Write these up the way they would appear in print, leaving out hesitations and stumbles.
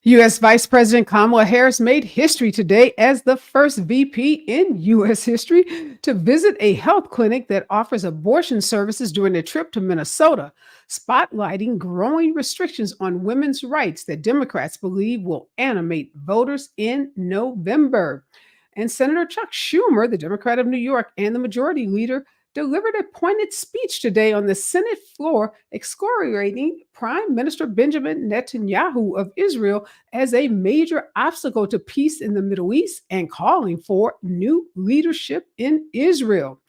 U.S. Vice President Kamala Harris made history today as the first VP in U.S. history to visit a health clinic that offers abortion services during a trip to Minnesota, spotlighting growing restrictions on women's rights that Democrats believe will animate voters in November. And Senator Chuck Schumer, the Democrat of New York and the majority leader, delivered a pointed speech today on the Senate floor excoriating Prime Minister Benjamin Netanyahu of Israel as a major obstacle to peace in the Middle East and calling for new leadership in Israel.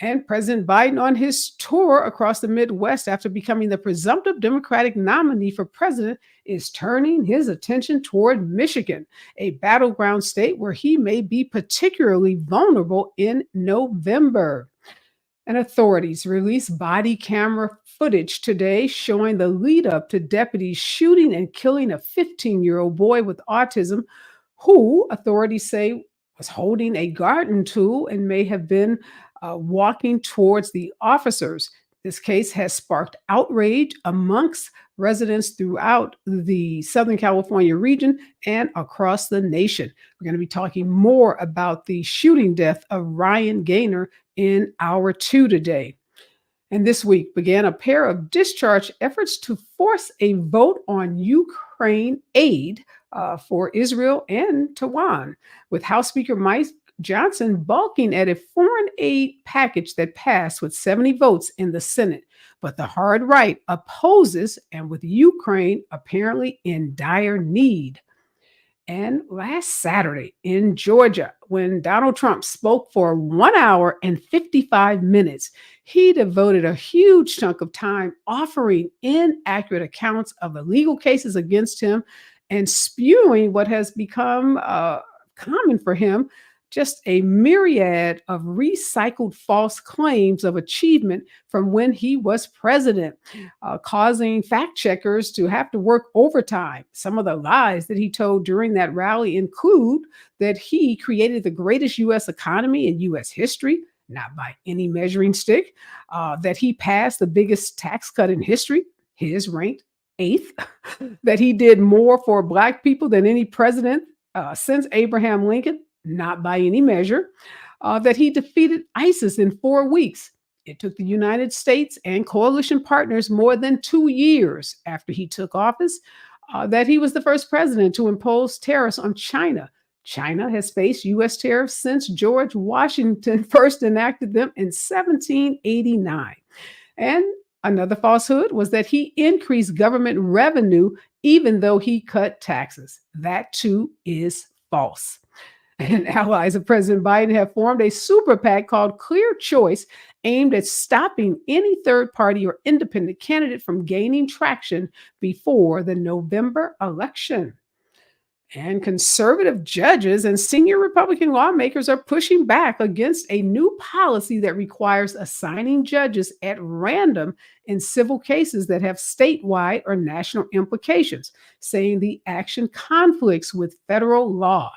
And President Biden, on his tour across the Midwest after becoming the presumptive Democratic nominee for president, is turning his attention toward Michigan, a battleground state where he may be particularly vulnerable in November. And authorities released body camera footage today showing the lead up to deputies shooting and killing a 15-year-old boy with autism, who authorities say was holding a garden tool and may have been walking towards the officers. This case has sparked outrage amongst residents throughout the Southern California region and across the nation. We're going to be talking more about the shooting death of Ryan Gaynor in hour two today. And this week began a pair of discharge efforts to force a vote on Ukraine aid for Israel and Taiwan, with House Speaker Mike Johnson balking at a foreign aid package that passed with 70 votes in the Senate. But the hard right opposes, and with Ukraine apparently in dire need. And last Saturday in Georgia, when Donald Trump spoke for 1 hour and 55 minutes, he devoted a huge chunk of time offering inaccurate accounts of the legal cases against him and spewing what has become common for him, just a myriad of recycled false claims of achievement from when he was president, causing fact checkers to have to work overtime. Some of the lies that he told during that rally include that he created the greatest U.S. economy in U.S. history, not by any measuring stick, that he passed the biggest tax cut in history, his ranked eighth, that he did more for Black people than any president since Abraham Lincoln, not by any measure, that he defeated ISIS in 4 weeks. It took the United States and coalition partners more than 2 years after he took office, that he was the first president to impose tariffs on China. China has faced U.S. tariffs since George Washington first enacted them in 1789. And another falsehood was that he increased government revenue even though he cut taxes. That too is false. And allies of President Biden have formed a super PAC called Clear Choice, aimed at stopping any third party or independent candidate from gaining traction before the November election. And conservative judges and senior Republican lawmakers are pushing back against a new policy that requires assigning judges at random in civil cases that have statewide or national implications, saying the action conflicts with federal law.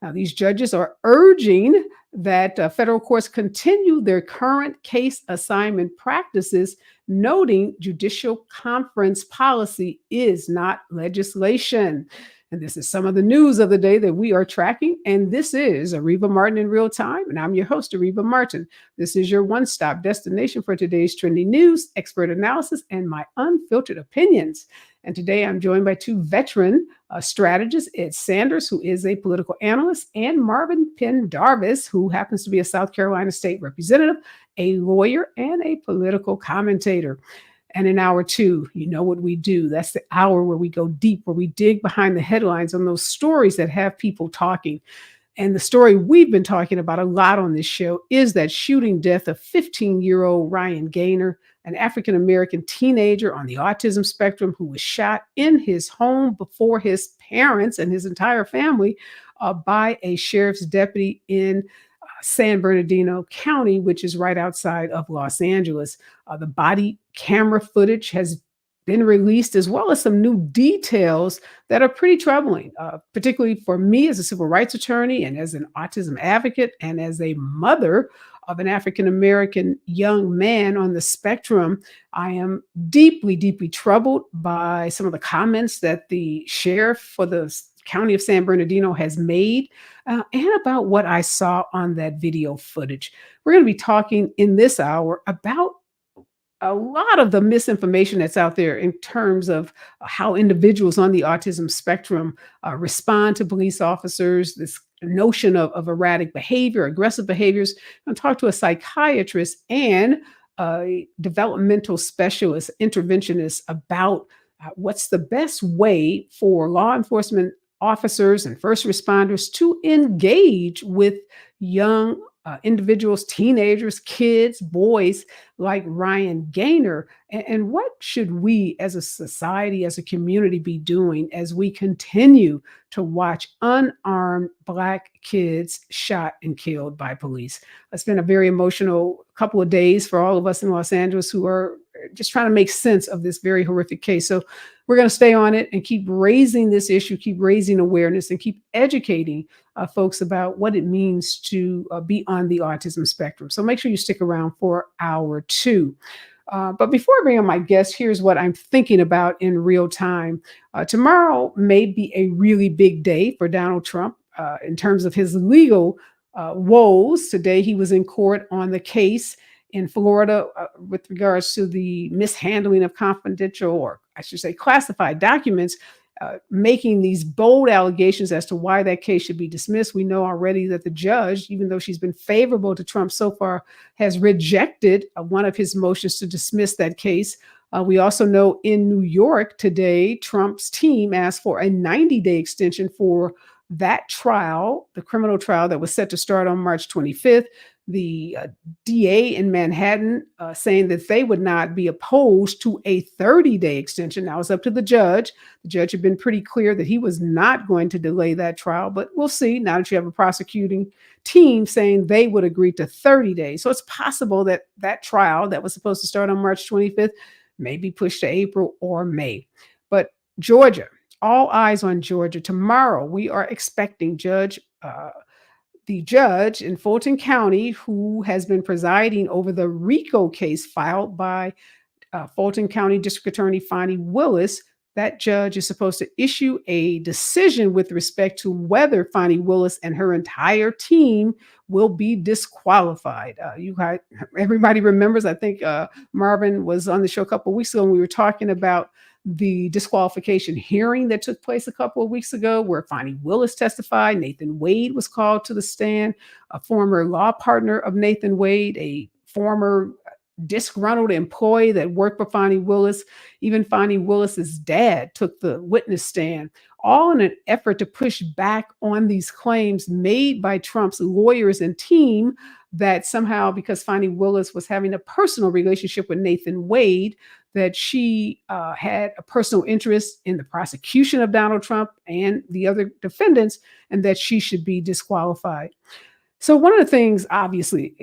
Now, these judges are urging that federal courts continue their current case assignment practices, noting judicial conference policy is not legislation. And this is some of the news of the day that we are tracking. And this is Areva Martin in real time. And I'm your host, Areva Martin. This is your one-stop destination for today's trending news, expert analysis, and my unfiltered opinions. And today I'm joined by two veteran strategists, Ed Sanders, who is a political analyst, and Marvin Pendarvis, who happens to be a South Carolina state representative, a lawyer, and a political commentator. And in hour two, you know what we do. That's the hour where we go deep, where we dig behind the headlines on those stories that have people talking. And the story we've been talking about a lot on this show is that shooting death of 15-year-old Ryan Gaynor, an African-American teenager on the autism spectrum who was shot in his home before his parents and his entire family by a sheriff's deputy in San Bernardino County, which is right outside of Los Angeles. The body camera footage has been released, as well as some new details that are pretty troubling, particularly for me as a civil rights attorney and as an autism advocate and as a mother of an African American young man on the spectrum. I am deeply, deeply troubled by some of the comments that the sheriff for the county of San Bernardino has made, and about what I saw on that video footage. We're going to be talking in this hour about a lot of the misinformation that's out there in terms of how individuals on the autism spectrum respond to police officers, this notion of erratic behavior, aggressive behaviors. I'm going to talk to a psychiatrist and a developmental specialist, interventionist about what's the best way for law enforcement officers and first responders to engage with young individuals, teenagers, kids, boys like Ryan Gaynor. And what should we as a society, as a community be doing as we continue to watch unarmed Black kids shot and killed by police? It's been a very emotional couple of days for all of us in Los Angeles who are just trying to make sense of this very horrific case. So we're going to stay on it and keep raising this issue, keep raising awareness, and keep educating folks about what it means to be on the autism spectrum. So make sure you stick around for hour two. But before I bring on my guest, here's what I'm thinking about in real time. Tomorrow may be a really big day for Donald Trump in terms of his legal woes. Today, he was in court on the case in Florida with regards to the mishandling of confidential, or I should say classified documents, making these bold allegations as to why that case should be dismissed. We know already that the judge, even though she's been favorable to Trump so far, has rejected one of his motions to dismiss that case. We also know in New York today, Trump's team asked for a 90-day extension for that trial, the criminal trial that was set to start on March 25th. The DA in Manhattan saying that they would not be opposed to a 30-day extension. Now it's up to the judge. The judge had been pretty clear that he was not going to delay that trial, but we'll see now that you have a prosecuting team saying they would agree to 30 days. So it's possible that that trial that was supposed to start on March 25th may be pushed to April or May. But Georgia, all eyes on Georgia. Tomorrow we are expecting the judge in Fulton County, who has been presiding over the RICO case filed by Fulton County District Attorney Fani Willis. That judge is supposed to issue a decision with respect to whether Fani Willis and her entire team will be disqualified. Everybody remembers, I think Marvin was on the show a couple of weeks ago, and we were talking about the disqualification hearing that took place a couple of weeks ago, where Fani Willis testified. Nathan Wade was called to the stand, a former law partner of Nathan Wade, a former disgruntled employee that worked for Fani Willis. Even Fani Willis's dad took the witness stand, all in an effort to push back on these claims made by Trump's lawyers and team that somehow, because Fani Willis was having a personal relationship with Nathan Wade, that she had a personal interest in the prosecution of Donald Trump and the other defendants, and that she should be disqualified. So one of the things, obviously,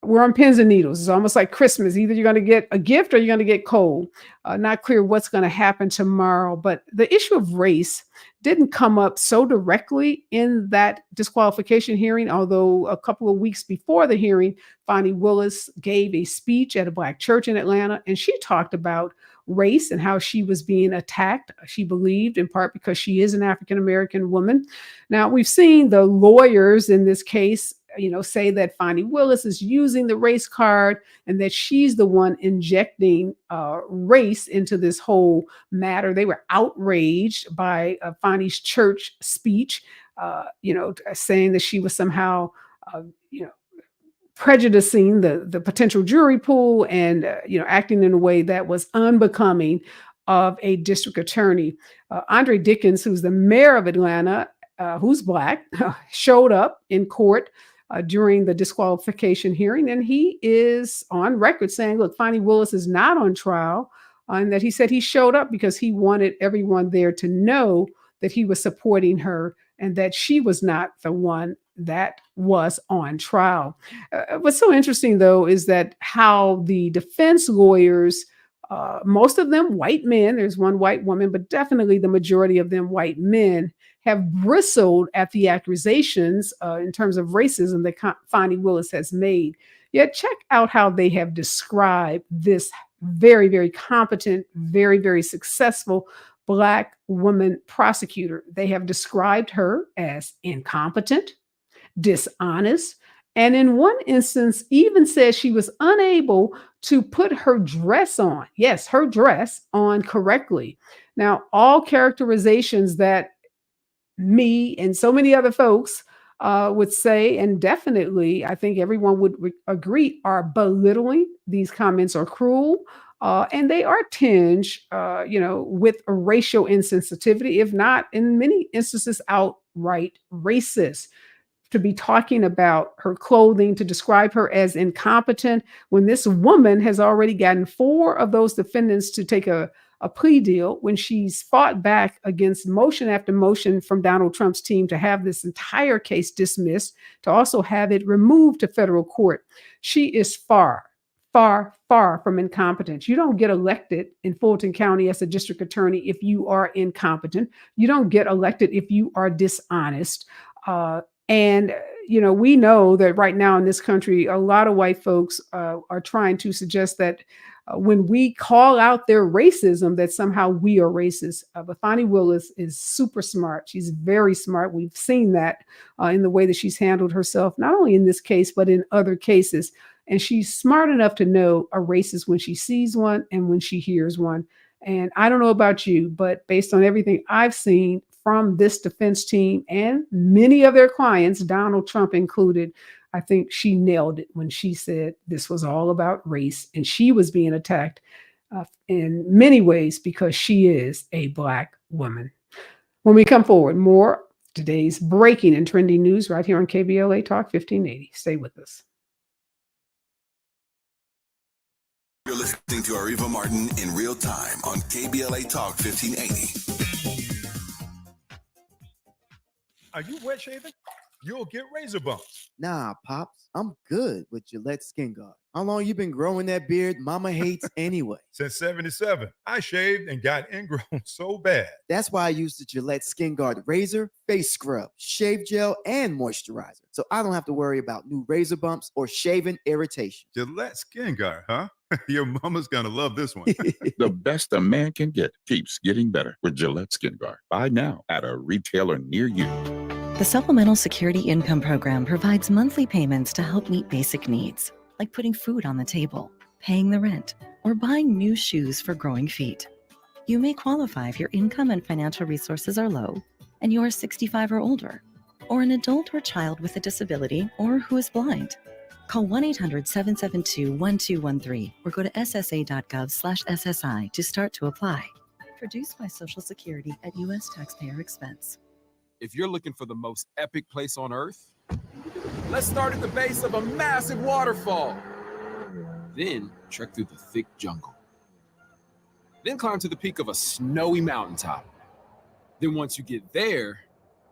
we're on pins and needles. It's almost like Christmas. Either you're going to get a gift or you're going to get cold. Not clear what's going to happen tomorrow. But the issue of race didn't come up so directly in that disqualification hearing, although a couple of weeks before the hearing, Fani Willis gave a speech at a Black church in Atlanta, and she talked about race and how she was being attacked, she believed, in part because she is an African-American woman. Now, we've seen the lawyers in this case say that Fani Willis is using the race card and that she's the one injecting race into this whole matter. They were outraged by Fani's church speech, saying that she was somehow, prejudicing the potential jury pool and, acting in a way that was unbecoming of a district attorney. Andre Dickens, who's the mayor of Atlanta, who's Black, showed up in court during the disqualification hearing, and he is on record saying, look, Fani Willis is not on trial, and that he said he showed up because he wanted everyone there to know that he was supporting her and that she was not the one that was on trial. What's so interesting, though, is that how the defense lawyers, most of them white men, there's one white woman, but definitely the majority of them white men, have bristled at the accusations in terms of racism that Fani Willis has made. Yet check out how they have described this very, very competent, very, very successful Black woman prosecutor. They have described her as incompetent, dishonest, and in one instance, even said she was unable to put her dress on. Yes, her dress on correctly. Now, all characterizations that me and so many other folks would say, and definitely I think everyone would agree, are belittling. These comments are cruel. And they are tinged, with a racial insensitivity, if not in many instances outright racist. To be talking about her clothing, to describe her as incompetent, when this woman has already gotten 4 of those defendants to take a plea deal, when she's fought back against motion after motion from Donald Trump's team to have this entire case dismissed, to also have it removed to federal court. She is far, far, far from incompetent. You don't get elected in Fulton County as a district attorney if you are incompetent. You don't get elected if you are dishonest. And we know that right now in this country, a lot of white folks are trying to suggest that when we call out their racism, that somehow we are racist. But Fani Willis is super smart. She's very smart. We've seen that in the way that she's handled herself, not only in this case, but in other cases. And she's smart enough to know a racist when she sees one and when she hears one. And I don't know about you, but based on everything I've seen from this defense team and many of their clients, Donald Trump included, I think she nailed it when she said this was all about race, and she was being attacked in many ways because she is a Black woman. When we come forward, more today's breaking and trending news right here on KBLA Talk 1580. Stay with us. You're listening to Areva Martin in real time on KBLA Talk 1580. Are you wet shaving? You'll get razor bumps. Nah, Pops, I'm good with Gillette Skin Guard. How long you been growing that beard Mama hates anyway? Since 77. I shaved and got ingrown so bad. That's why I use the Gillette Skin Guard razor, face scrub, shave gel, and moisturizer. So I don't have to worry about new razor bumps or shaving irritation. Gillette Skin Guard, huh? Your mama's gonna love this one. The best a man can get keeps getting better with Gillette Skin Guard. Buy now at a retailer near you. The Supplemental Security Income Program provides monthly payments to help meet basic needs, like putting food on the table, paying the rent, or buying new shoes for growing feet. You may qualify if your income and financial resources are low, and you are 65 or older, or an adult or child with a disability, or who is blind. Call 1-800-772-1213 or go to ssa.gov/SSI to start to apply. Produced by Social Security at U.S. taxpayer expense. If you're looking for the most epic place on Earth, let's start at the base of a massive waterfall. Then trek through the thick jungle. Then climb to the peak of a snowy mountaintop. Then once you get there,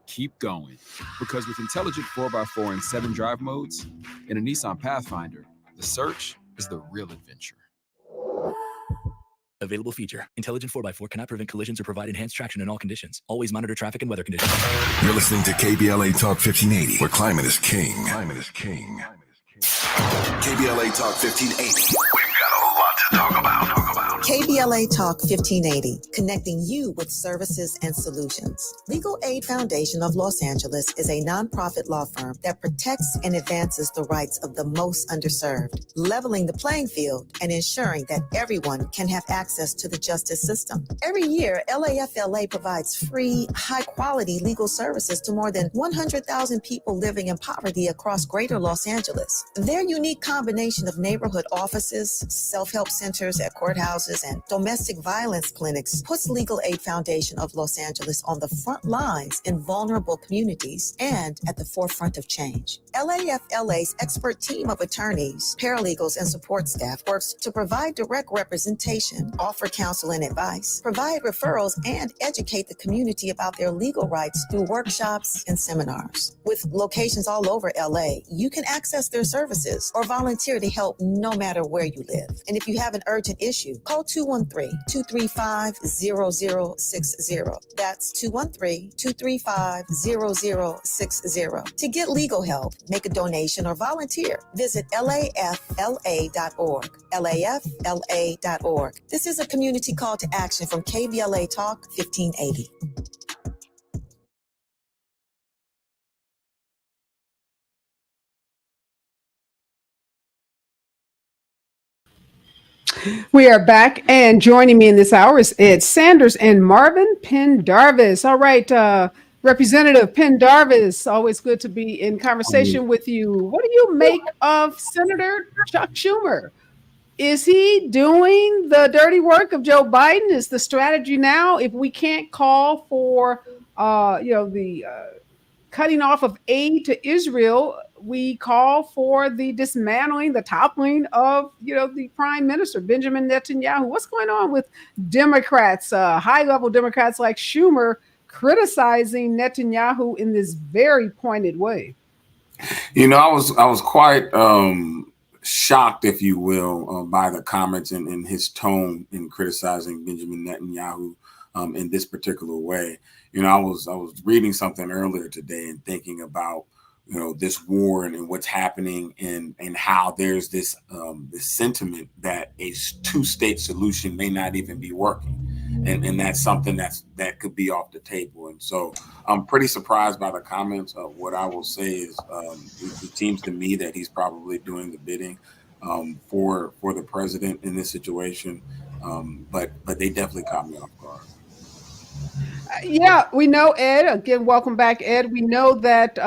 keep going. Because with intelligent 4x4 and 7 drive modes in a Nissan Pathfinder, the search is the real adventure. Available feature. Intelligent 4x4 cannot prevent collisions or provide enhanced traction in all conditions. Always monitor traffic and weather conditions. You're listening to KBLA Talk 1580, where climate is king. Climate is king. KBLA Talk 1580. We've got a lot to talk about. KBLA Talk 1580, connecting you with services and solutions. Legal Aid Foundation of Los Angeles is a nonprofit law firm that protects and advances the rights of the most underserved, leveling the playing field and ensuring that everyone can have access to the justice system. Every year, LAFLA provides free, high-quality legal services to more than 100,000 people living in poverty across greater Los Angeles. Their unique combination of neighborhood offices, self-help centers at courthouses, and domestic violence clinics puts Legal Aid Foundation of Los Angeles on the front lines in vulnerable communities and at the forefront of change. LAFLA's expert team of attorneys, paralegals, and support staff works to provide direct representation, offer counsel and advice, provide referrals, and educate the community about their legal rights through workshops and seminars. With locations all over LA, you can access their services or volunteer to help no matter where you live. And if you have have an urgent issue, call 213-235-0060. That's 213-235-0060. To get legal help, make a donation, or volunteer, visit lafla.org. lafla.org. This is a community call to action from KBLA Talk 1580. We are back, and joining me in this hour is Ed Sanders and Marvin Pendarvis. All right, Representative Pendarvis, always good to be in conversation with you. What do you make of Senator Chuck Schumer? Is he doing the dirty work of Joe Biden? Is the strategy now, if we can't call for, the cutting off of aid to Israel, we call for the dismantling, the toppling of, the prime minister, Benjamin Netanyahu? What's going on with Democrats, high-level Democrats like Schumer, criticizing Netanyahu in this very pointed way? I was quite shocked, if you will, by the comments and his tone in criticizing Benjamin Netanyahu in this particular way. I was reading something earlier today and thinking about this war and what's happening and how there's this sentiment that a two-state solution may not even be working. And that's something that could be off the table. And so I'm pretty surprised by the comments. What I will say is it seems to me that he's probably doing the bidding for the president in this situation. But they definitely caught me off guard. Yeah, we know, Ed. Again, welcome back, Ed. We know that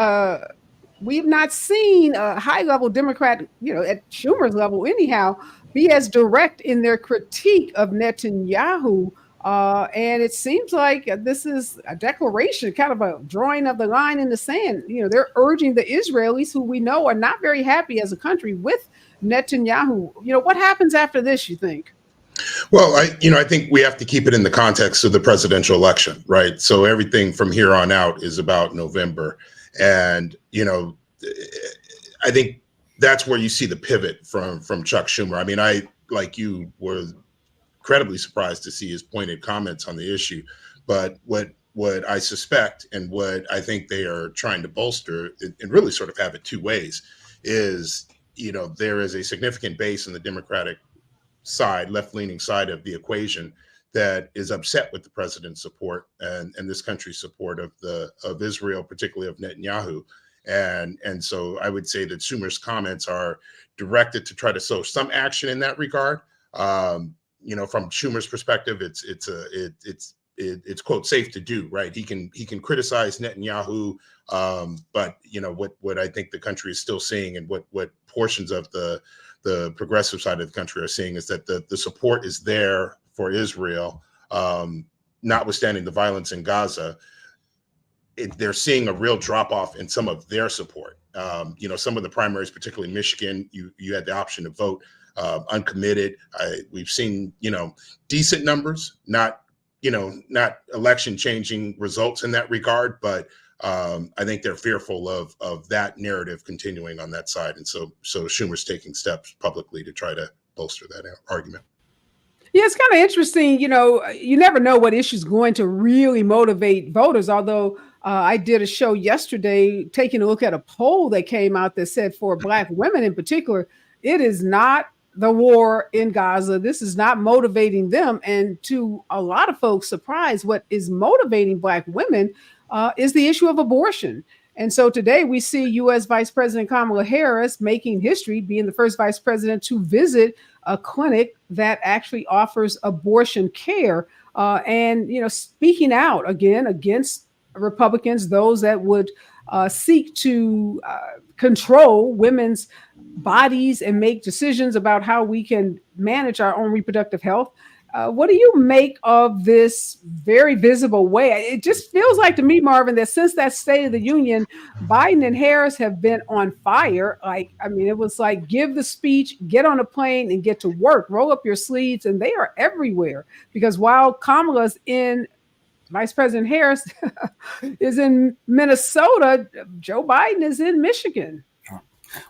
we've not seen a high-level Democrat, at Schumer's level anyhow, be as direct in their critique of Netanyahu. And it seems like this is a declaration, kind of a drawing of the line in the sand. They're urging the Israelis, who we know are not very happy as a country with Netanyahu. What happens after this, you think? Well, I think we have to keep it in the context of the presidential election, right? So everything from here on out is about November. And, I think that's where you see the pivot from Chuck Schumer. I mean, I, like you, was incredibly surprised to see his pointed comments on the issue. But what I suspect and what I think they are trying to bolster, and really sort of have it two ways, is, there is a significant base in the Democratic side, left-leaning side of the equation, that is upset with the president's support and this country's support of Israel, particularly of Netanyahu. And so I would say that Schumer's comments are directed to try to show some action in that regard. From Schumer's perspective, it's quote safe to do, right? He can criticize Netanyahu, but what I think the country is still seeing, and what portions of the progressive side of the country are seeing, is that the support is there for Israel, notwithstanding the violence in Gaza. They're seeing a real drop off in some of their support. Some of the primaries, particularly Michigan, you had the option to vote uncommitted. We've seen, decent numbers, not election changing results in that regard, but I think they're fearful of that narrative continuing on that side. And so Schumer's taking steps publicly to try to bolster that argument. Yeah, it's kind of interesting. You never know what issue is going to really motivate voters. Although I did a show yesterday taking a look at a poll that came out that said for Black women in particular, it is not the war in Gaza. This is not motivating them. And to a lot of folks' surprise, what is motivating Black women is the issue of abortion. And so today we see U.S. Vice President Kamala Harris making history, being the first vice president to visit a clinic that actually offers abortion care, and speaking out again against Republicans, those that would seek to control women's bodies and make decisions about how we can manage our own reproductive health. What do you make of this very visible way? It just feels like to me, Marvin, that since that State of the Union, Biden and Harris have been on fire. It was like, give the speech, get on a plane and get to work, roll up your sleeves, and they are everywhere. Because while Kamala's in, Vice President Harris is in Minnesota, Joe Biden is in Michigan.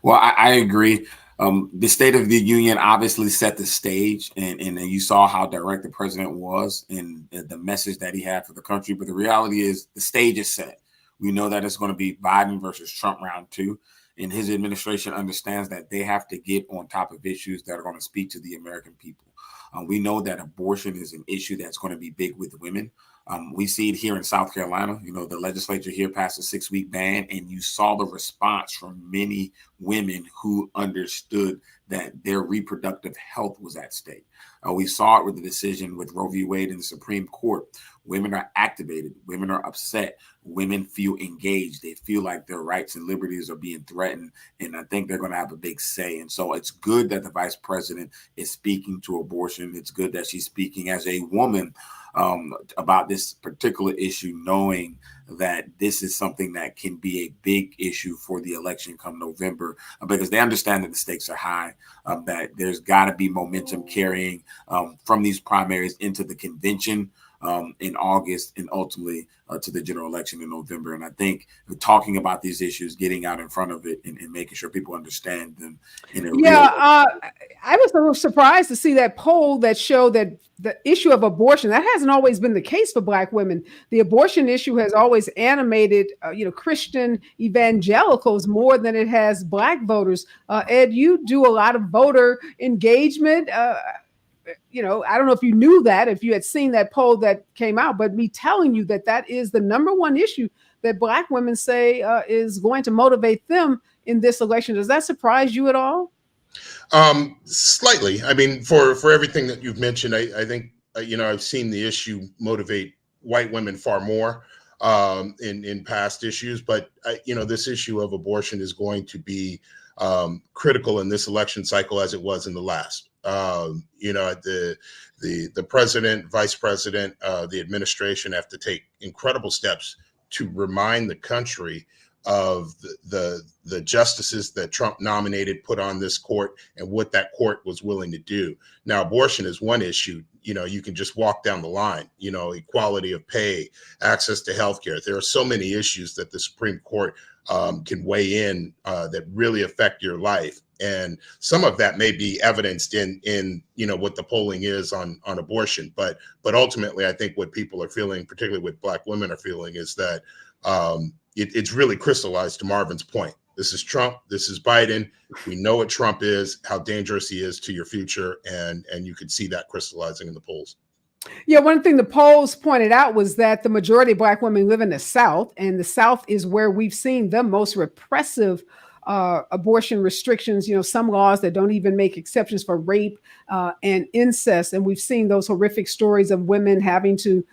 Well, I agree. The State of the Union obviously set the stage, and you saw how direct the president was and the message that he had for the country. But the reality is the stage is set. We know that it's going to be Biden versus Trump round 2. And his administration understands that they have to get on top of issues that are going to speak to the American people. We know that abortion is an issue that's going to be big with women. We see it here in South Carolina. You know, the legislature here passed a 6-week ban, and you saw the response from many women who understood that their reproductive health was at stake. We saw it with the decision with Roe v. Wade in the Supreme Court. Women are activated. Women are upset. Women feel engaged. They feel like their rights and liberties are being threatened. And I think they're going to have a big say. And so it's good that the vice president is speaking to abortion. It's good that she's speaking as a woman about this particular issue, knowing that this is something that can be a big issue for the election come November, because they understand that the stakes are high, that there's got to be momentum carrying from these primaries into the convention in August and ultimately to the general election in November. And I think talking about these issues, getting out in front of it and making sure people understand them. I was a little surprised to see that poll that showed that the issue of abortion, that hasn't always been the case for Black women. The abortion issue has always animated, Christian evangelicals more than it has Black voters. Ed, you do a lot of voter engagement. I don't know if you knew that, if you had seen that poll that came out, but me telling you that is the number one issue that Black women say is going to motivate them in this election. Does that surprise you at all? Slightly. I mean, for everything that you've mentioned, I think, I've seen the issue motivate white women far more in past issues. But, this issue of abortion is going to be critical in this election cycle as it was in the last. The president, vice president, the administration have to take incredible steps to remind the country of the justices that Trump nominated, put on this court, and what that court was willing to do. Now, abortion is one issue. You can just walk down the line, equality of pay, access to healthcare. There are so many issues that the Supreme Court can weigh in that really affect your life. And some of that may be evidenced in what the polling is on abortion. But ultimately, I think what people are feeling, particularly what Black women are feeling, is that it's really crystallized to Marvin's point. This is Trump. This is Biden. We know what Trump is, how dangerous he is to your future. And you could see that crystallizing in the polls. Yeah, one thing the polls pointed out was that the majority of Black women live in the South, and the South is where we've seen the most repressive abortion restrictions, some laws that don't even make exceptions for rape and incest. And we've seen those horrific stories of women having to,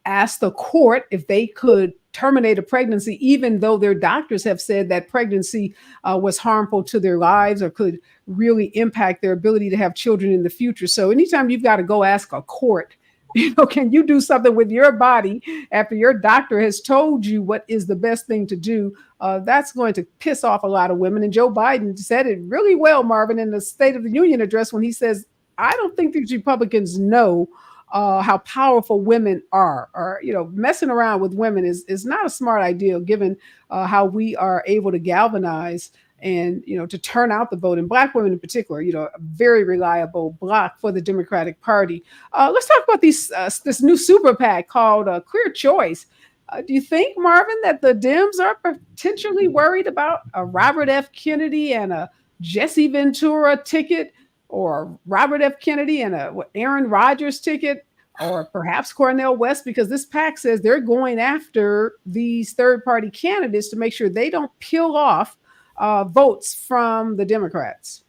ask the court if they could terminate a pregnancy, even though their doctors have said that pregnancy was harmful to their lives or could really impact their ability to have children in the future. So anytime you've got to go ask a court, can you do something with your body after your doctor has told you what is the best thing to do? That's going to piss off a lot of women. And Joe Biden said it really well, Marvin, in the State of the Union address when he says, I don't think these Republicans know how powerful women are, or, messing around with women is not a smart idea, given how we are able to galvanize and, to turn out the vote, and Black women in particular, a very reliable bloc for the Democratic Party. Let's talk about this new super PAC called Clear Choice. Do you think, Marvin, that the Dems are potentially worried about a Robert F. Kennedy and a Jesse Ventura ticket, or Robert F. Kennedy and a Aaron Rodgers ticket, or perhaps Cornel West, because this PAC says they're going after these third-party candidates to make sure they don't peel off votes from the Democrats?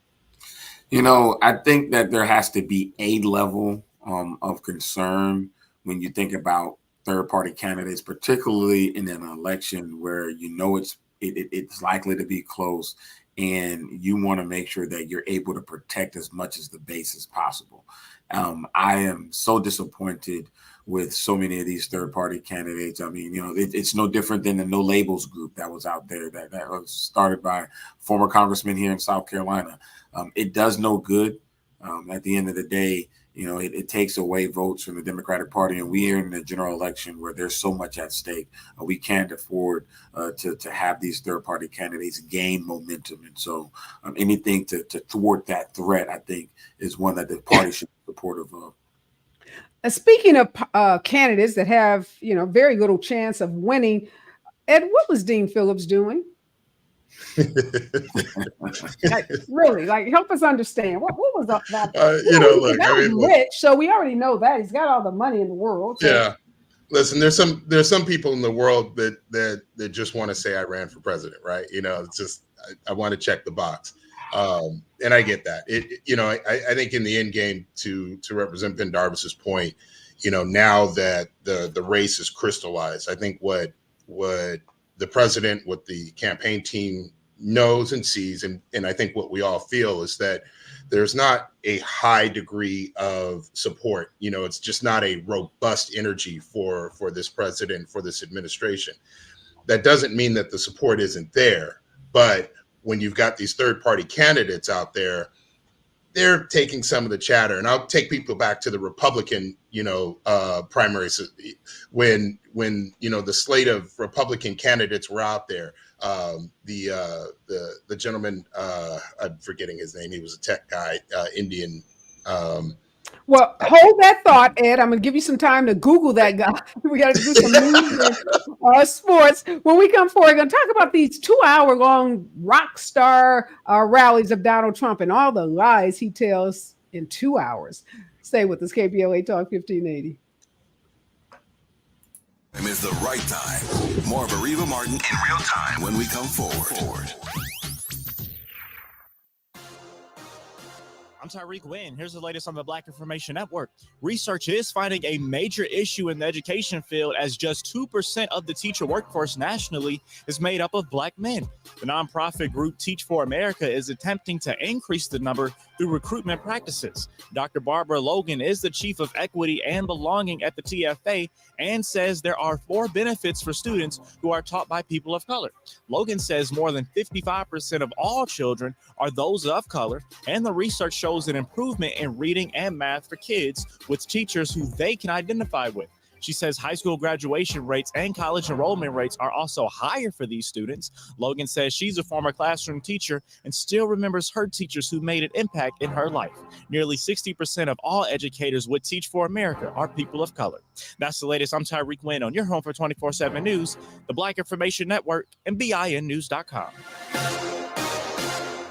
I think that there has to be a level of concern when you think about third-party candidates, particularly in an election where it's likely to be close, and you want to make sure that you're able to protect as much as the base as possible. I am so disappointed with so many of these third-party candidates. I mean, it's no different than the No Labels group that was out there that was started by former congressman here in South Carolina. It does no good. At the end of the day, it takes away votes from the Democratic Party, and we are in the general election where there's so much at stake. We can't afford to have these third-party candidates gain momentum. And so anything to thwart that threat, I think, is one that the party should be supportive of. Speaking of candidates that have, very little chance of winning, Ed, what was Dean Phillips doing? Really, help us understand. What was that? Look, that was rich, so we already know that he's got all the money in the world. So. Yeah. Listen, there's some people in the world that just want to say I ran for president, right? It's just I want to check the box, and I get that. I think in the end game to represent Ben Darvis's point, now that the race is crystallized, I think what the president, what the campaign team knows and sees, and I think what we all feel is that there's not a high degree of support. It's just not a robust energy for this president, for this administration. That doesn't mean that the support isn't there, but when you've got these third-party candidates out there, they're taking some of the chatter. And I'll take people back to the Republican, primaries when the slate of Republican candidates were out there. The gentleman, I'm forgetting his name. He was a tech guy, Indian. Well, hold that thought, Ed. I'm going to give you some time to Google that guy. We got to do some news and sports. When we come forward, we're going to talk about these 2-hour-long rock star rallies of Donald Trump and all the lies he tells in 2 hours. Stay with us, KBLA Talk 1580. Is the right time. More of Areva Martin in real time when we come forward. I'm Tyreek Wynn. Here's the latest on the Black Information Network. Research is finding a major issue in the education field as just 2% of the teacher workforce nationally is made up of Black men. The nonprofit group Teach for America is attempting to increase the number through recruitment practices. Dr. Barbara Logan is the chief of equity and belonging at the TFA and says there are 4 benefits for students who are taught by people of color. Logan says more than 55% of all children are those of color, and the research shows an improvement in reading and math for kids with teachers who they can identify with. She says high school graduation rates and college enrollment rates are also higher for these students. Logan says she's a former classroom teacher and still remembers her teachers who made an impact in her life. Nearly 60% of all educators with Teach for America are people of color. That's the latest. I'm Tyreek Wynn on your home for 24/7 News, the Black Information Network, and BINnews.com.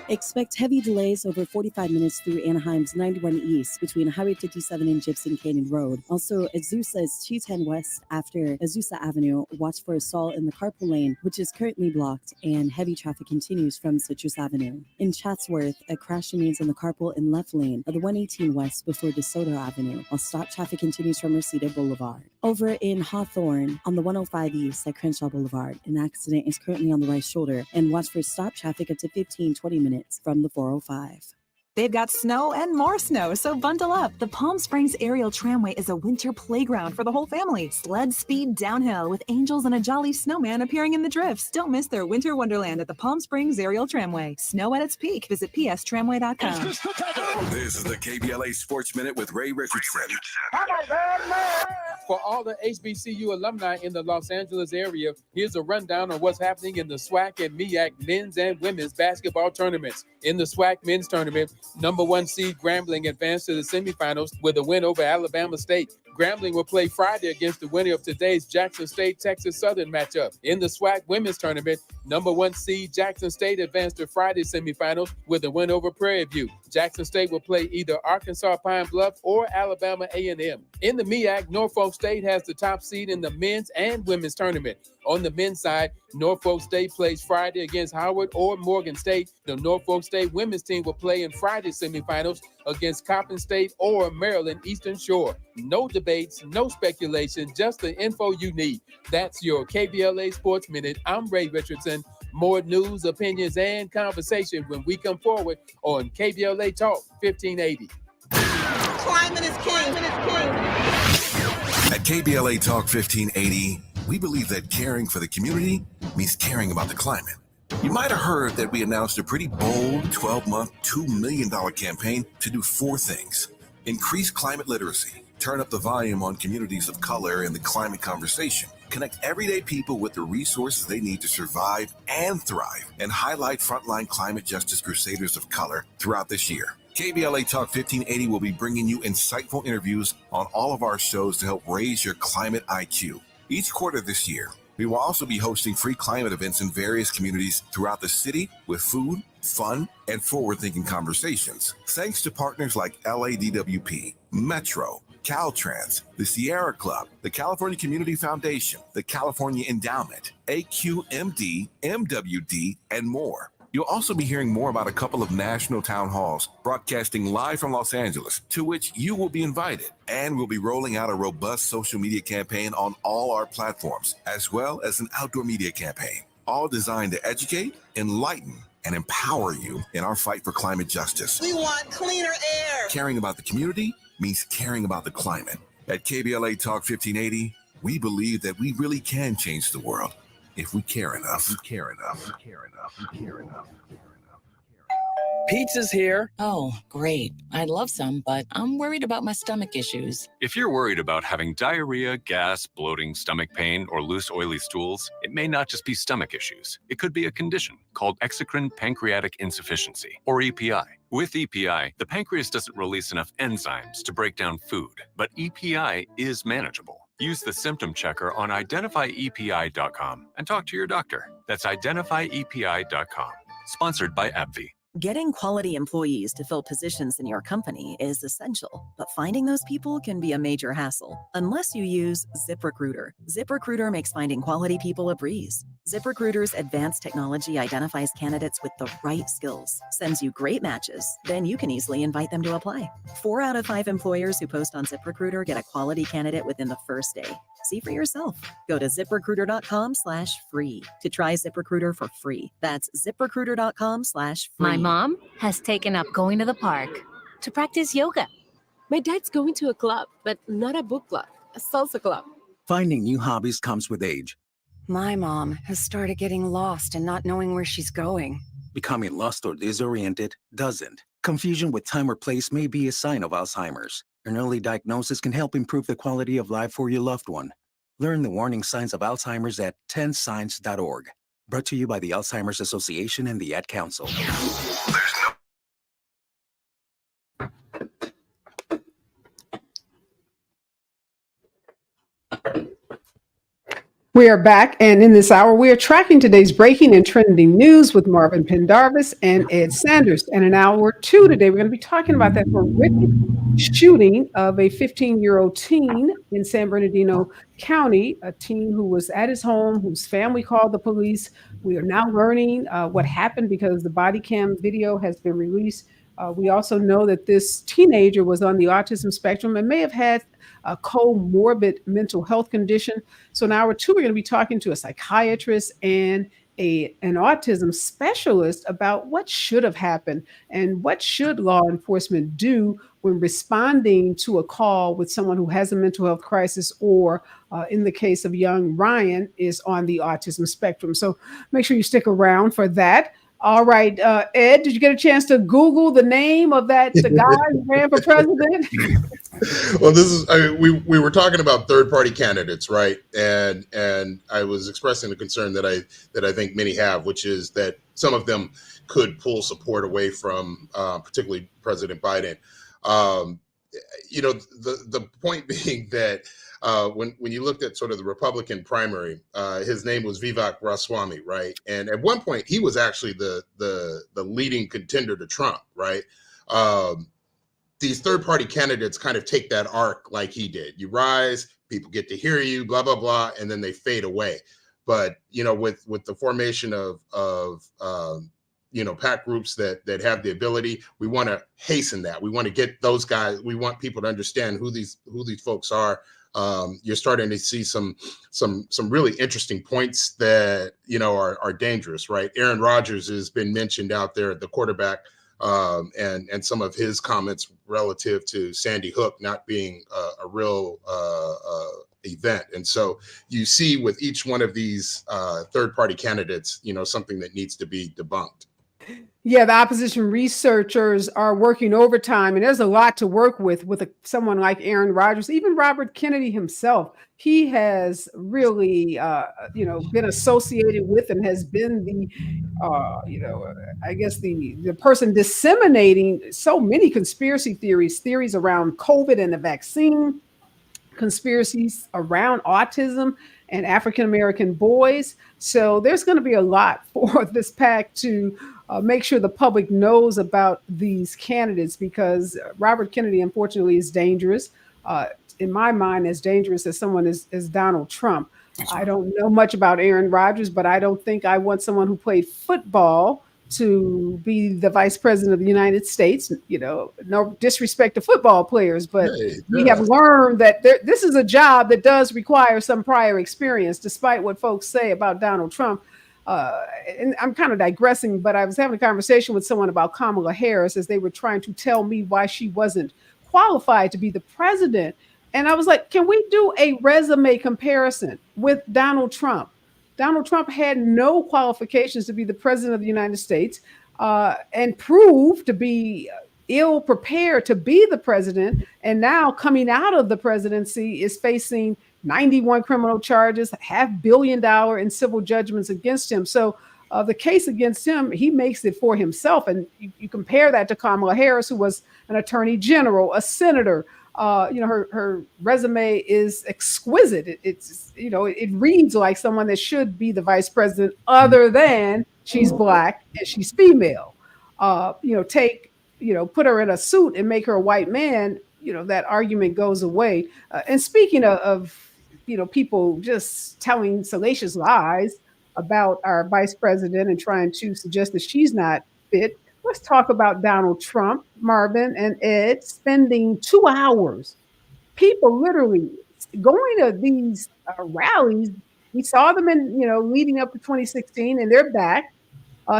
Expect heavy delays over 45 minutes through Anaheim's 91 East between Highway 57 and Gibson Canyon Road. Also, Azusa is 210 West after Azusa Avenue. Watch for a stall in the carpool lane, which is currently blocked, and heavy traffic continues from Citrus Avenue. In Chatsworth, a crash remains in the carpool and left lane of the 118 West before DeSoto Avenue, while stop traffic continues from Reseda Boulevard. Over in Hawthorne, on the 105 East at Crenshaw Boulevard, an accident is currently on the right shoulder, and watch for stop traffic up to 15-20 minutes from the 405. They've got snow and more snow, so bundle up. The Palm Springs Aerial Tramway is a winter playground for the whole family. Sled speed downhill with angels and a jolly snowman appearing in the drifts. Don't miss their winter wonderland at the Palm Springs Aerial Tramway. Snow at its peak. Visit pstramway.com. This is the KBLA Sports Minute with Ray Richardson. For all the HBCU alumni in the Los Angeles area, here's a rundown on what's happening in the SWAC and MEAC men's and women's basketball tournaments. In the SWAC men's tournament, number 1 seed Grambling advanced to the semifinals with a win over Alabama State. Grambling will play Friday against the winner of today's Jackson State-Texas Southern matchup. In the SWAC women's tournament, number 1 seed Jackson State advanced to Friday's semifinals with a win over Prairie View. Jackson State will play either Arkansas Pine Bluff or Alabama A&M. In the MEAC, Norfolk State has the top seed in the men's and women's tournament. On the men's side, Norfolk State plays Friday against Howard or Morgan State. The Norfolk State women's team will play in Friday's semifinals against Coppin State or Maryland Eastern Shore. No debates, no speculation, just the info you need. That's your KBLA Sports Minute. I'm Ray Richardson. More news, opinions, and conversation when we come forward on KBLA Talk 1580. Climate is king. At KBLA Talk 1580, we believe that caring for the community means caring about the climate. You might have heard that we announced a pretty bold 12-month, $2 million campaign to do 4 things. Increase climate literacy. Turn up the volume on communities of color in the climate conversation. Connect everyday people with the resources they need to survive and thrive, and highlight frontline climate justice crusaders of color throughout this year. KBLA Talk 1580 will be bringing you insightful interviews on all of our shows to help raise your climate IQ. Each quarter this year, we will also be hosting free climate events in various communities throughout the city with food, fun, and forward-thinking conversations. Thanks to partners like LADWP, Metro, Caltrans, the Sierra Club, the California Community Foundation, the California Endowment, AQMD, MWD, and more. You'll also be hearing more about a couple of national town halls broadcasting live from Los Angeles, to which you will be invited. And we'll be rolling out a robust social media campaign on all our platforms, as well as an outdoor media campaign, all designed to educate, enlighten, and empower you in our fight for climate justice. We want cleaner air. Caring about the community means caring about the climate. At KBLA Talk 1580, we believe that we really can change the world if we care enough. Pizza's here. Oh, great. I'd love some, but I'm worried about my stomach issues. If you're worried about having diarrhea, gas, bloating, stomach pain, or loose, oily stools, it may not just be stomach issues. It could be a condition called exocrine pancreatic insufficiency, or EPI. With EPI, the pancreas doesn't release enough enzymes to break down food, but EPI is manageable. Use the symptom checker on identifyepi.com and talk to your doctor. That's identifyepi.com. Sponsored by AbbVie. Getting quality employees to fill positions in your company is essential, but finding those people can be a major hassle unless you use ZipRecruiter. ZipRecruiter makes finding quality people a breeze. ZipRecruiter's advanced technology identifies candidates with the right skills, sends you great matches, then you can easily invite them to apply. 4 out of 5 employers who post on ZipRecruiter get a quality candidate within the first day. See for yourself. Go to ZipRecruiter.com/free to try ZipRecruiter for free. That's ZipRecruiter.com/free. My mom has taken up going to the park to practice yoga. My dad's going to a club, but not a book club, a salsa club. Finding new hobbies comes with age. My mom has started getting lost and not knowing where she's going. Becoming lost or disoriented doesn't. Confusion with time or place may be a sign of Alzheimer's. An early diagnosis can help improve the quality of life for your loved one. Learn the warning signs of Alzheimer's at 10signs.org. Brought to you by the Alzheimer's Association and the Ad Council. We are back, and in this hour, we are tracking today's breaking and trending news with Marvin Pendarvis and Ed Sanders. And in hour 2 today, we're going to be talking about that horrific shooting of a 15-year-old teen in San Bernardino County, a teen who was at his home, whose family called the police. We are now learning what happened because the body cam video has been released. We also know that this teenager was on the autism spectrum and may have had a comorbid mental health condition. So in hour 2, we're going to be talking to a psychiatrist and an autism specialist about what should have happened and what should law enforcement do when responding to a call with someone who has a mental health crisis or in the case of young Ryan is on the autism spectrum. So make sure you stick around for that. All right, Ed, did you get a chance to Google the name of the guy who ran for president? Well, we were talking about third-party candidates, right? And I was expressing the concern that I think many have, which is that some of them could pull support away from particularly President Biden. The point being that when you looked at sort of the Republican primary, his name was Vivek Ramaswamy, right? And at one point, he was actually the leading contender to Trump, right? These third-party candidates kind of take that arc like he did. You rise, people get to hear you, blah, blah, blah, and then they fade away. But, with the formation of PAC groups that have the ability, we want to hasten that. We want to get those guys. We want people to understand who these folks are. You're starting to see some really interesting points that are dangerous, right? Aaron Rodgers has been mentioned out there, the quarterback, and some of his comments relative to Sandy Hook not being a real event. And so you see with each one of these third-party candidates, something that needs to be debunked. Yeah, the opposition researchers are working overtime, and there's a lot to work with someone like Aaron Rodgers, even Robert Kennedy himself. He has really, been associated with and has been the, I guess the person disseminating so many conspiracy theories around COVID and the vaccine, conspiracies around autism and African American boys. So there's going to be a lot for this pack to make sure the public knows about these candidates because Robert Kennedy, unfortunately, is dangerous. In my mind, as dangerous as someone as Donald Trump. I don't know much about Aaron Rodgers, but I don't think I want someone who played football to be the vice president of the United States. No disrespect to football players, but we have learned that this is a job that does require some prior experience, despite what folks say about Donald Trump. And I'm kind of digressing, but I was having a conversation with someone about Kamala Harris as they were trying to tell me why she wasn't qualified to be the president. And I was like, can we do a resume comparison with Donald Trump? Donald Trump had no qualifications to be the president of the United States and proved to be ill prepared to be the president. And now coming out of the presidency is facing 91 criminal charges, $500 million in civil judgments against him. So the case against him, he makes it for himself. And you compare that to Kamala Harris, who was an attorney general, a senator. Her resume is exquisite. It reads like someone that should be the vice president, other than she's Black and she's female. Put her in a suit and make her a white man. That argument goes away. And speaking of people just telling salacious lies about our vice president and trying to suggest that she's not fit. Let's talk about Donald Trump, Marvin and Ed, spending 2 hours. People literally going to these rallies. We saw them leading up to 2016, and they're back.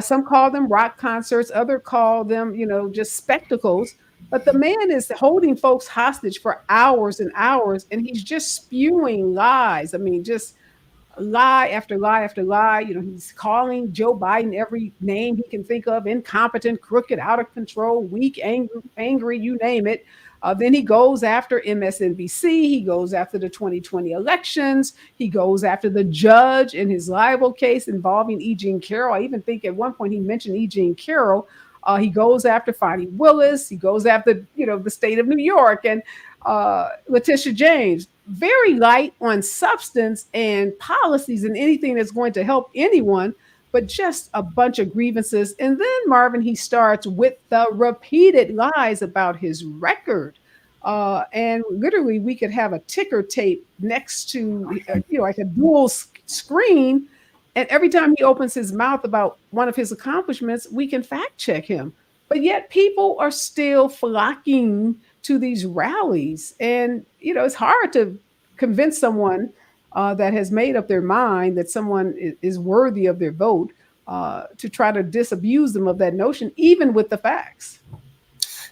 Some call them rock concerts, other call them, just spectacles. But the man is holding folks hostage for hours and hours, and he's just spewing lies. I mean, just lie after lie after lie. He's calling Joe Biden every name he can think of: incompetent, crooked, out of control, weak, angry, you name it. Then he goes after MSNBC. He goes after the 2020 elections. He goes after the judge in his libel case involving E. Jean Carroll. I even think at one point he mentioned E. Jean Carroll. He goes after Fonnie Willis. He goes after, the state of New York and Letitia James. Very light on substance and policies and anything that's going to help anyone, but just a bunch of grievances. And then Marvin, he starts with the repeated lies about his record. And literally we could have a ticker tape next to, like a dual screen. And every time he opens his mouth about one of his accomplishments, we can fact check him. But yet people are still flocking to these rallies. And, it's hard to convince someone that has made up their mind that someone is worthy of their vote to try to disabuse them of that notion, even with the facts.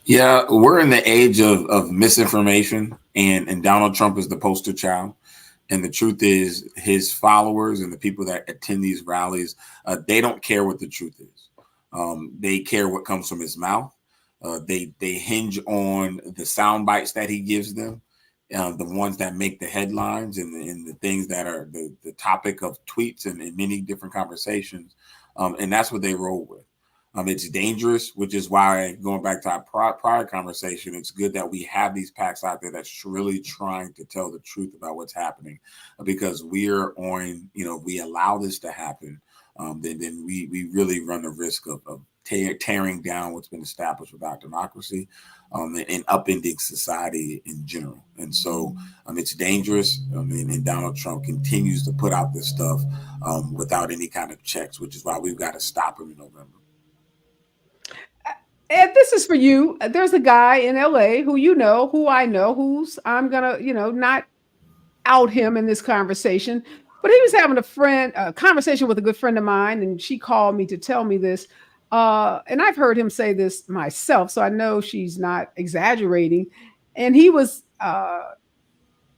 Yeah, we're in the age of misinformation, and Donald Trump is the poster child. And the truth is, his followers and the people that attend these rallies, they don't care what the truth is. They care what comes from his mouth. They hinge on the sound bites that he gives them, the ones that make the headlines and the things that are the topic of tweets and many different conversations. And that's what they roll with. It's dangerous, which is why, going back to our prior conversation, it's good that we have these PACs out there that's really trying to tell the truth about what's happening, because we're on, we allow this to happen, then we really run the risk of tearing down what's been established with our democracy and upending society in general. And so it's dangerous. And Donald Trump continues to put out this stuff without any kind of checks, which is why we've got to stop him in November. Ed, this is for you. There's a guy in LA who who I know, I'm going to, not out him in this conversation, but he was having a conversation with a good friend of mine, and she called me to tell me this. And I've heard him say this myself, so I know she's not exaggerating. And he was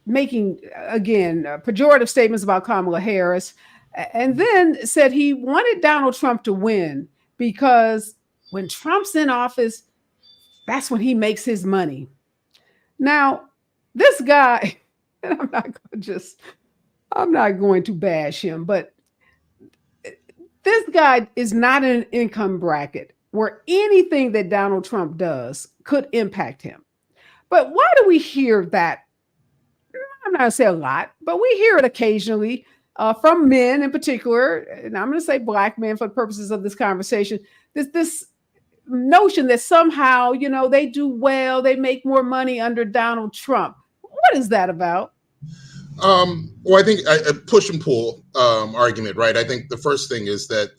making, again, pejorative statements about Kamala Harris, and then said he wanted Donald Trump to win. because when Trump's in office, that's when he makes his money. Now, this guy, and I'm not going to bash him, but this guy is not in an income bracket where anything that Donald Trump does could impact him. But why do we hear that? I'm not going to say a lot, but we hear it occasionally from men in particular, and I'm going to say black men for the purposes of this conversation. This notion that somehow, they do well, they make more money under Donald Trump. What is that about? Well, I think a push and pull argument, right? I think the first thing is that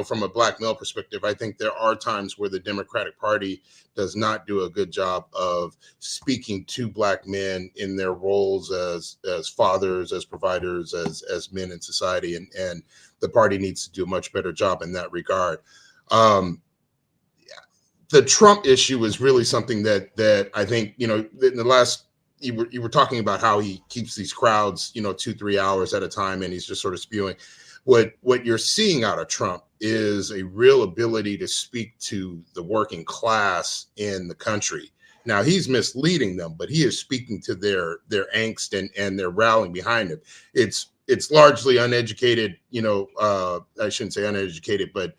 from a black male perspective, I think there are times where the Democratic Party does not do a good job of speaking to black men in their roles as fathers, as providers, as men in society, and the party needs to do a much better job in that regard. The Trump issue is really something that I think, in the last. You were talking about how he keeps these crowds, 2-3 hours at a time, and he's just sort of spewing. What you're seeing out of Trump is a real ability to speak to the working class in the country. Now, he's misleading them, but he is speaking to their angst and they're rallying behind him. It's largely uneducated, I shouldn't say uneducated, but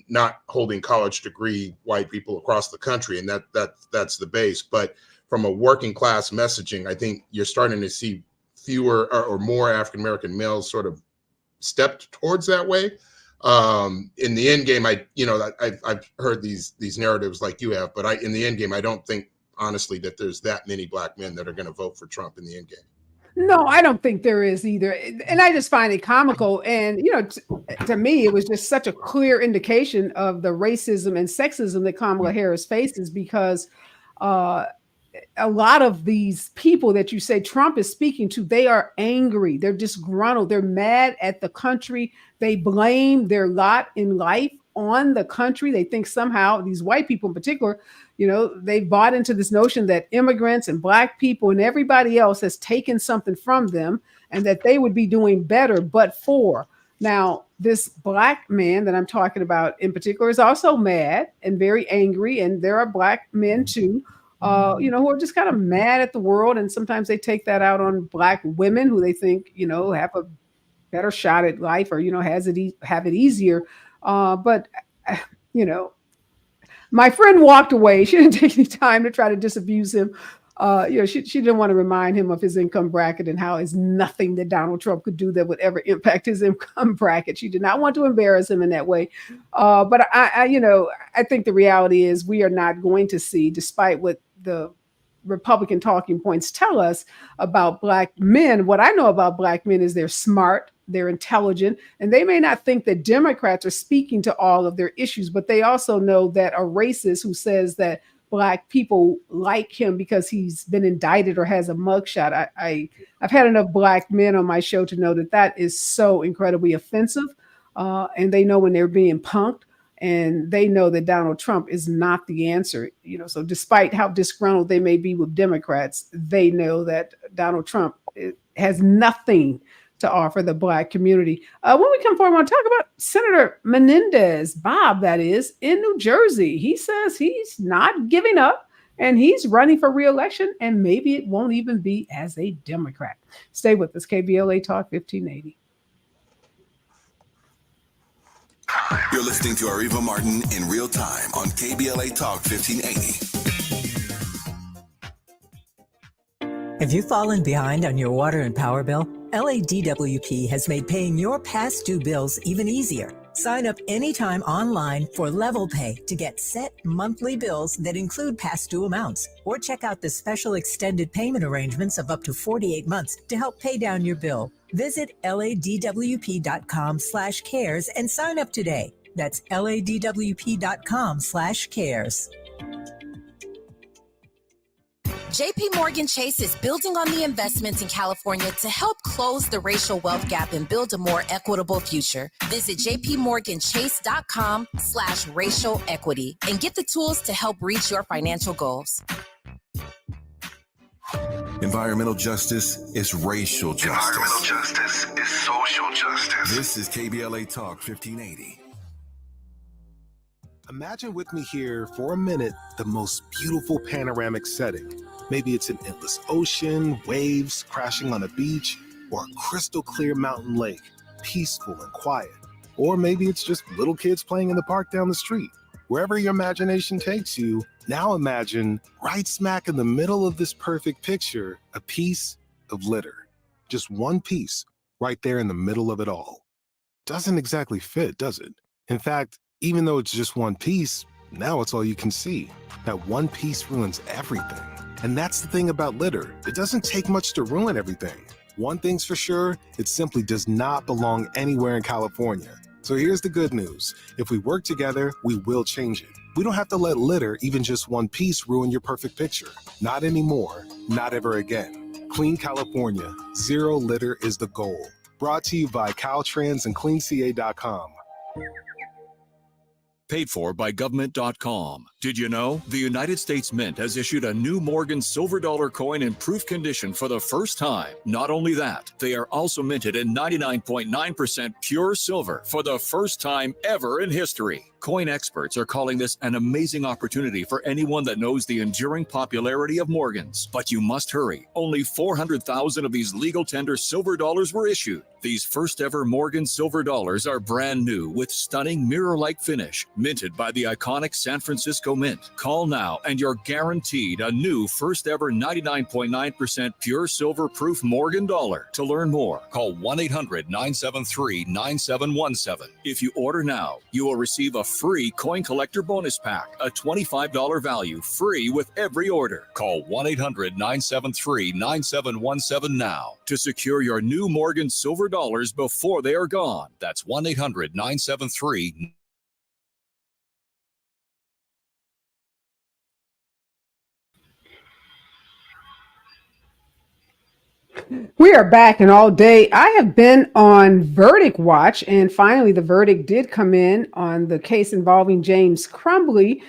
not holding college degree white people across the country, and that's the base. But from a working class messaging, I think you're starting to see fewer or more African-American males sort of stepped towards that way. In the end game, I've heard these narratives like you have, but in the end game, I don't think honestly that there's that many black men that are going to vote for Trump in the end game. No, I don't think there is either. And I just find it comical. And, to me, it was just such a clear indication of the racism and sexism that Kamala Harris faces, because a lot of these people that you say Trump is speaking to, they are angry. They're disgruntled. They're mad at the country. They blame their lot in life on the country. They think somehow, these white people in particular, they bought into this notion that immigrants and black people and everybody else has taken something from them and that they would be doing better but for. Now, this black man that I'm talking about in particular is also mad and very angry. And there are black men too, who are just kind of mad at the world. And sometimes they take that out on black women who they think, have a better shot at life or, have it easier. But my friend walked away. She didn't take any time to try to disabuse him. She didn't want to remind him of his income bracket and how it's nothing that Donald Trump could do that would ever impact his income bracket. She did not want to embarrass him in that way. But I think the reality is we are not going to see, despite what the Republican talking points tell us about black men. What I know about black men is they're smart, they're intelligent, and they may not think that Democrats are speaking to all of their issues, but they also know that a racist who says that black people like him because he's been indicted or has a mugshot. I've had enough black men on my show to know that is so incredibly offensive. And they know when they're being punked, and they know that Donald Trump is not the answer. So despite how disgruntled they may be with Democrats, they know that Donald Trump has nothing to offer the black community. When we come forward, I want to talk about Senator Menendez, Bob, that is, in New Jersey. He says he's not giving up and he's running for re-election, and maybe it won't even be as a Democrat. Stay with us, KBLA Talk 1580. You're listening to Areva Martin in real time on KBLA Talk 1580. Have you fallen behind on your water and power bill? LADWP has made paying your past due bills even easier. Sign up anytime online for Level Pay to get set monthly bills that include past due amounts. Or check out the special extended payment arrangements of up to 48 months to help pay down your bill. Visit ladwp.com/cares and sign up today. That's ladwp.com/cares. JP Morgan Chase is building on the investments in California to help close the racial wealth gap and build a more equitable future. Visit jpmorganchase.com/racial equity and get the tools to help reach your financial goals. Environmental justice is racial justice. Environmental justice is social justice. This is KBLA Talk 1580. Imagine with me here for a minute the most beautiful panoramic setting. Maybe it's an endless ocean, waves crashing on a beach, or a crystal clear mountain lake, peaceful and quiet. Or maybe it's just little kids playing in the park down the street. Wherever your imagination takes you, now imagine right smack in the middle of this perfect picture, a piece of litter. Just one piece right there in the middle of it all. Doesn't exactly fit, does it? In fact, even though it's just one piece, now it's all you can see. That one piece ruins everything. And that's the thing about litter. It doesn't take much to ruin everything. One thing's for sure, it simply does not belong anywhere in California. So here's the good news. If we work together, we will change it. We don't have to let litter, even just one piece, ruin your perfect picture. Not anymore, not ever again. Clean California, zero litter is the goal. Brought to you by Caltrans and CleanCA.com. Paid for by government.com. Did you know the United States Mint has issued a new Morgan silver dollar coin in proof condition for the first time? Not only that, they are also minted in 99.9% pure silver for the first time ever in history. Coin experts are calling this an amazing opportunity for anyone that knows the enduring popularity of Morgans. But you must hurry. Only 400,000 of these legal tender silver dollars were issued. These first ever Morgan silver dollars are brand new with stunning mirror-like finish, minted by the iconic San Francisco Mint. Call now and you're guaranteed a new first ever 99.9% pure silver proof Morgan dollar. To learn more, call 1-800-973-9717. If you order now, you will receive a free coin collector bonus pack, a $25 value, free with every order. Call 1-800-973-9717 now to secure your new Morgan silver dollars before they are gone. That's 1-800-973. We are back, and all day I have been on verdict watch, and finally the verdict did come in on the case involving James Crumbly.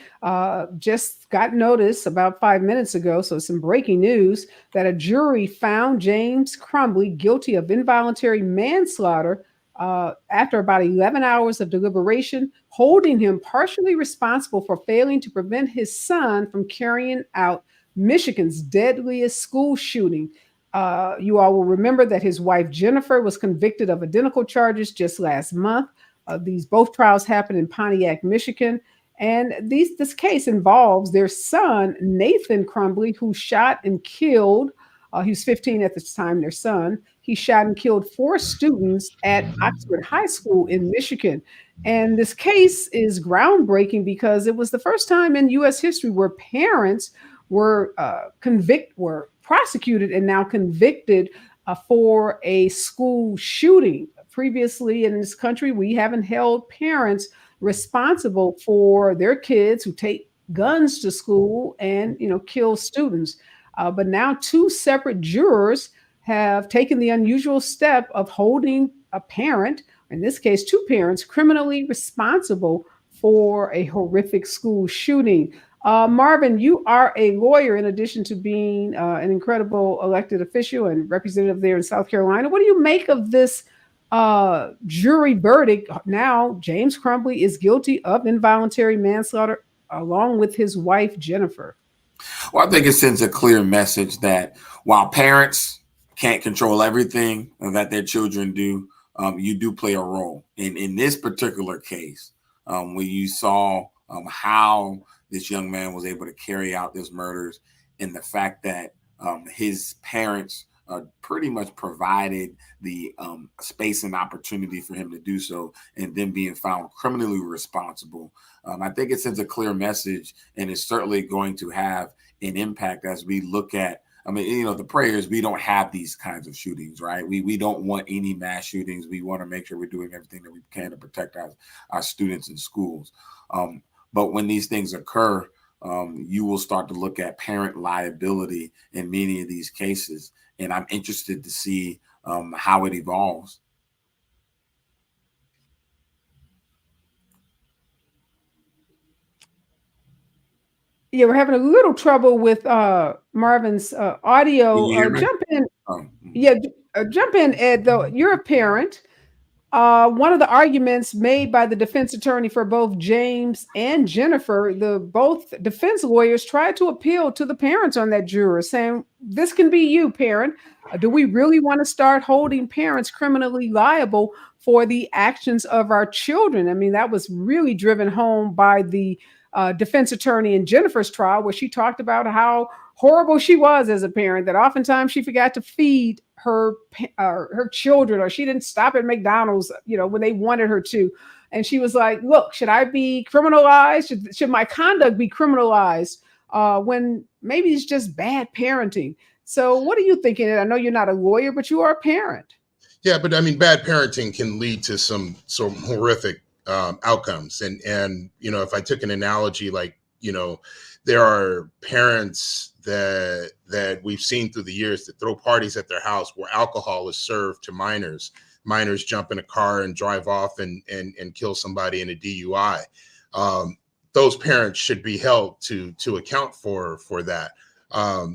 Just got notice about 5 minutes ago, so some breaking news that a jury found James Crumbly guilty of involuntary manslaughter after about 11 hours of deliberation, holding him partially responsible for failing to prevent his son from carrying out Michigan's deadliest school shooting. You all will remember that his wife Jennifer was convicted of identical charges just last month. These both trials happened in Pontiac, Michigan, and this case involves their son Nathan Crumbly, who shot and killed. He was 15 at the time. Their son. He shot and killed 4 students at Oxford High School in Michigan. And this case is groundbreaking because it was the first time in U.S. history where parents were prosecuted and now convicted for a school shooting. Previously in this country, we haven't held parents responsible for their kids who take guns to school and kill students. But now 2 separate jurors have taken the unusual step of holding a parent, in this case 2 parents, criminally responsible for a horrific school shooting. Marvin, you are a lawyer in addition to being an incredible elected official and representative there in South Carolina. What do you make of this jury verdict? Now, James Crumbly is guilty of involuntary manslaughter along with his wife, Jennifer. Well, I think it sends a clear message that while parents can't control everything that their children do, you do play a role. In this particular case, where you saw how this young man was able to carry out these murders, and the fact that his parents pretty much provided the space and opportunity for him to do so, and then being found criminally responsible. I think it sends a clear message, and it's certainly going to have an impact as we look at, the prayer is we don't have these kinds of shootings, right? We don't want any mass shootings. We want to make sure we're doing everything that we can to protect our students in schools. But when these things occur, you will start to look at parent liability in many of these cases. And I'm interested to see how it evolves. Yeah, we're having a little trouble with Marvin's audio. Jump in. Jump in, Ed, though. You're a parent. One of the arguments made by the defense attorney for both James and Jennifer, the both defense lawyers tried to appeal to the parents on that juror, saying, "This can be you, parent. Do we really want to start holding parents criminally liable for the actions of our children?" I mean, that was really driven home by the defense attorney in Jennifer's trial, where she talked about how horrible she was as a parent, that oftentimes she forgot to feed her children, or she didn't stop at McDonald's, when they wanted her to. And she was like, "Look, should I be criminalized? Should my conduct be criminalized when maybe it's just bad parenting?" So what are you thinking? I know you're not a lawyer, but you are a parent. Yeah, but I mean, bad parenting can lead to some horrific outcomes. And if I took an analogy, like, there are parents that we've seen through the years that throw parties at their house where alcohol is served to minors. Minors jump in a car and drive off and kill somebody in a DUI. Those parents should be held to account for that.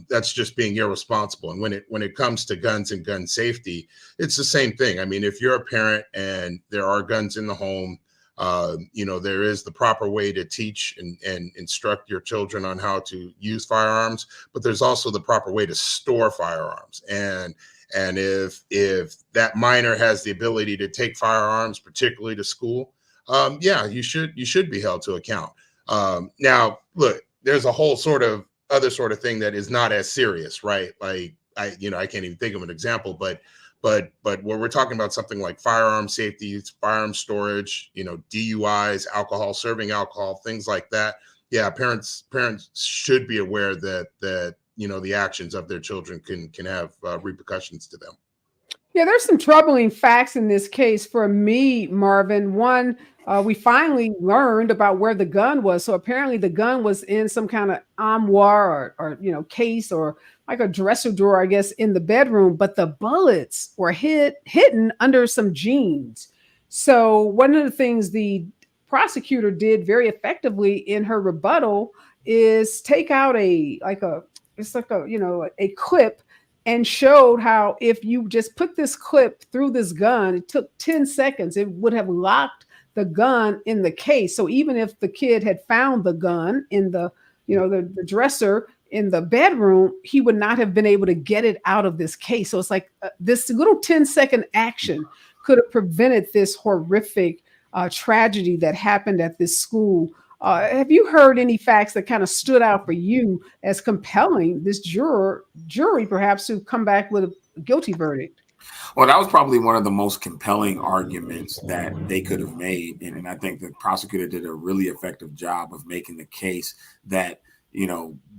That's just being irresponsible. And when it comes to guns and gun safety, it's the same thing. I mean, if you're a parent and there are guns in the home, there is the proper way to teach and instruct your children on how to use firearms, but there's also the proper way to store firearms. And if that minor has the ability to take firearms, particularly to school, you should be held to account. Now, look, there's a whole other sort of thing that is not as serious, right? Like I can't even think of an example, but where we're talking about something like firearm safety, firearm storage, DUIs, alcohol, serving alcohol, things like that. Yeah, parents should be aware that the actions of their children can have repercussions to them. Yeah, there's some troubling facts in this case for me, Marvin. One, we finally learned about where the gun was. So apparently the gun was in some kind of armoire or case, or like a dresser drawer, I guess, in the bedroom, but the bullets were hidden under some jeans. So one of the things the prosecutor did very effectively in her rebuttal is take out a clip, and showed how if you just put this clip through this gun, it took 10 seconds, it would have locked the gun in the case. So even if the kid had found the gun in the dresser in the bedroom, he would not have been able to get it out of this case. So it's like this little 10-second action could have prevented this horrific tragedy that happened at this school. Have you heard any facts that kind of stood out for you as compelling this jury perhaps who come back with a guilty verdict? Well, that was probably one of the most compelling arguments that they could have made. And I think the prosecutor did a really effective job of making the case that,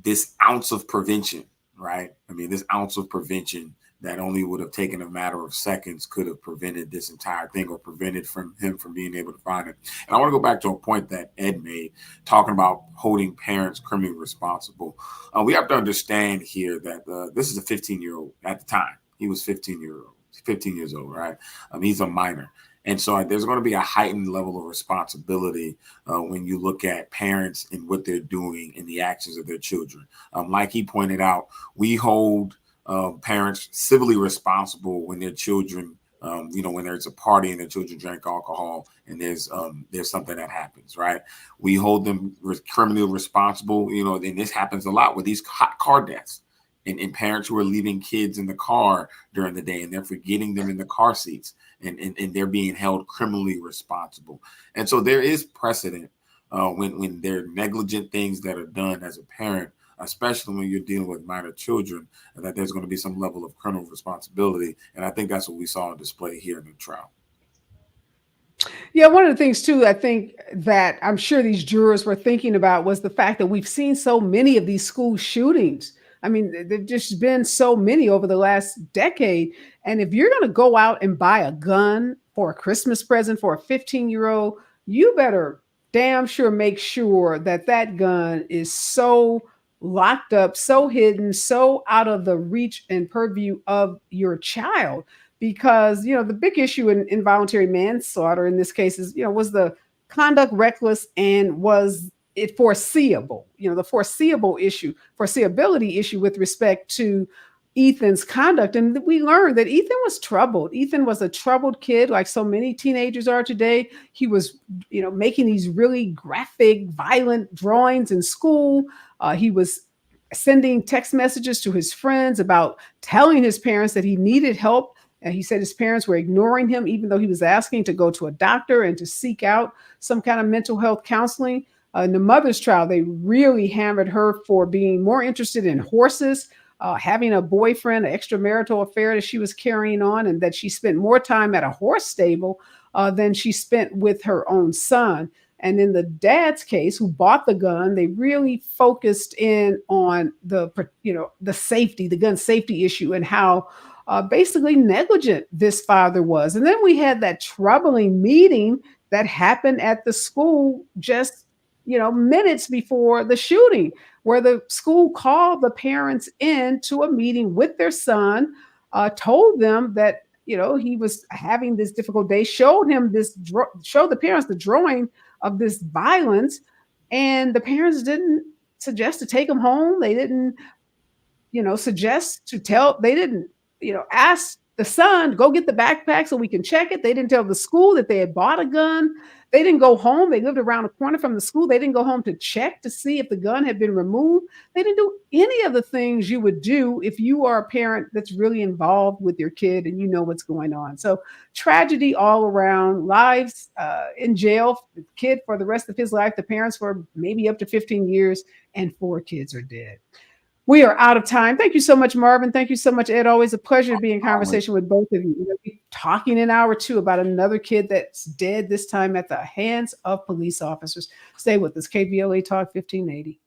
this ounce of prevention, right? I mean, this ounce of prevention that only would have taken a matter of seconds could have prevented this entire thing, or prevented him from being able to find it. And I want to go back to a point that Ed made, talking about holding parents criminally responsible. We have to understand here that this is a 15-year-old at the time. He was 15 years old, right? He's a minor. And so there's going to be a heightened level of responsibility when you look at parents and what they're doing and the actions of their children. Like he pointed out, we hold parents civilly responsible when their children, when there's a party and their children drink alcohol and there's something that happens, right? We hold them criminally responsible, and this happens a lot with these hot car deaths and parents who are leaving kids in the car during the day and they're forgetting them in the car seats and they're being held criminally responsible. And so there is precedent when there are negligent things that are done as a parent, especially when you're dealing with minor children, that there's going to be some level of criminal responsibility. And I think that's what we saw on display here in the trial. Yeah, one of the things too, I think that I'm sure these jurors were thinking about was the fact that we've seen so many of these school shootings. I mean, there've just been so many over the last decade. And if you're going to go out and buy a gun for a Christmas present for a 15-year-old, you better damn sure make sure that that gun is so locked up, so hidden, so out of the reach and purview of your child. Because, the big issue in involuntary manslaughter in this case is, was the conduct reckless and was it foreseeable? The foreseeability issue with respect to Ethan's conduct. And we learned that Ethan was troubled. Ethan was a troubled kid, like so many teenagers are today. He was, making these really graphic, violent drawings in school. He was sending text messages to his friends about telling his parents that he needed help. And he said his parents were ignoring him, even though he was asking to go to a doctor and to seek out some kind of mental health counseling. In the mother's trial, they really hammered her for being more interested in horses, having a boyfriend, an extramarital affair that she was carrying on, and that she spent more time at a horse stable than she spent with her own son. And in the dad's case, who bought the gun, they really focused in on the safety, the gun safety issue, and how basically negligent this father was. And then we had that troubling meeting that happened at the school just minutes before the shooting, where the school called the parents in to a meeting with their son, told them that he was having this difficult day, showed the parents the drawing of this violence, and the parents didn't suggest to take him home. They didn't suggest to tell. They didn't ask the son, go get the backpack so we can check it. They didn't tell the school that they had bought a gun. They didn't go home. They lived around the corner from the school. They didn't go home to check to see if the gun had been removed. They didn't do any of the things you would do if you are a parent that's really involved with your kid and you know what's going on. So tragedy all around, lives in jail, the kid for the rest of his life, the parents for maybe up to 15 years, and 4 kids are dead. We are out of time. Thank you so much, Marvin. Thank you so much, Ed. Always a pleasure to be in conversation with both of you. We'll be talking in hour 2 about another kid that's dead, this time at the hands of police officers. Stay with us. KBLA Talk 1580.